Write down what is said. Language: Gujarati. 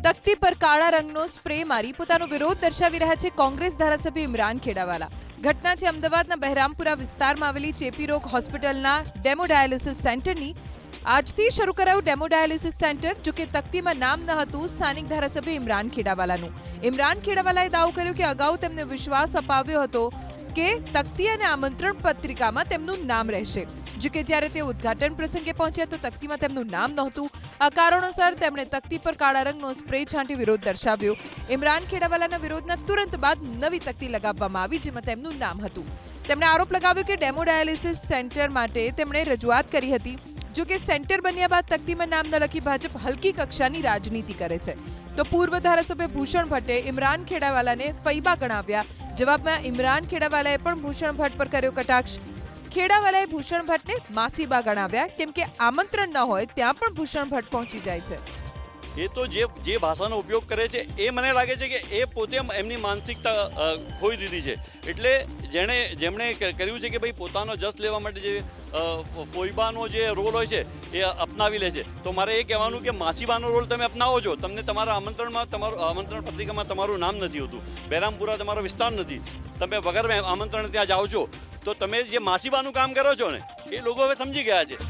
તકતી પર કાળા રંગનો સ્પ્રે મારી પોતાનો વિરોધ દર્શાવી રહ્યા છે કોંગ્રેસ ધારાસભ્ય ઇમરાન ખેડાવાલા. ઘટના છે અમદાવાદના બહેરામપુરા વિસ્તારમાં આવેલી ચેપી રોગ હોસ્પિટલના ડેમો ડાયાલિસિસ સેન્ટરની. આજથી શરૂ કરાયું ડેમો ડાયાલિસિસ સેન્ટર. જોકે તકતીમાં નામ ન હતું સ્થાનિક ધારાસભ્ય ઇમરાન ખેડાવાલાનું. ઇમરાન ખેડાવાલાએ દાવો કર્યો કે અગાઉ તેમને વિશ્વાસ અપાવ્યો હતો કે તકતી અને આમંત્રણ પત્રિકામાં તેમનું નામ રહેશે. જોકે જ્યારે તે ઉદ્ઘાટન પ્રસંગે પહોંચ્યા તો તકતીમાં તેમનું નામ નહોતું. આ કારણોસર તેમણે તકતી પર કાળા રંગનો સ્પ્રે છાંટી વિરોધ દર્શાવ્યો. ઇમરાન ખેડાવાલાના વિરોધના તુરંત બાદ નવી તકતી લગાવવામાં આવી જેમાં તેમનું નામ હતું. તેમણે આરોપ લગાવ્યો કે ડેમો ડાયાલિસિસ સેન્ટર માટે તેમણે રજૂઆત કરી હતી. જોકે સેન્ટર બન્યા બાદ તકતીમાં નામ ન લખી ભાજપ હલકી કક્ષાની રાજનીતિ કરે છે. તો પૂર્વ ધારાસભ્ય ભૂષણ ભટ્ટે ઇમરાન ખેડાવાલાને ફૈબા ગણાવ્યા. જવાબમાં ઇમરાન ખેડાવાલાએ પણ ભૂષણ ભટ્ટ પર કર્યો કટાક્ષ. ખેડાવાલાએ ભૂષણ ભટ્ટને માસીબા ગણાવ્યા કેમ કે આમંત્રણ ન હોય ત્યાં પણ ભૂષણ ભટ્ટ પહોંચી જાય છે. એ તો જે ભાષાનો ઉપયોગ કરે છે એ મને લાગે છે કે એ પોતે એમની માનસિકતા ખોઈ દીધી છે. એટલે જેમણે કર્યું છે કે ભાઈ પોતાનો જસ લેવા માટે જે ફોઈબાનો જે રોલ હોય છે એ અપનાવી લે છે. તો મારે એ કહેવાનું કે માસીબાનો રોલ તમે અપનાવો છો. તમને તમારા આમંત્રણ પત્રિકામાં તમારું નામ નથી હોતું. બહેરામપુરા તમારો વિસ્તાર નથી. તમે વગર આમંત્રણ ત્યાં જાઓ છો તો તમે જે માસીબાનું કામ કરો છો ને એ લોકો હવે સમજી ગયા છે.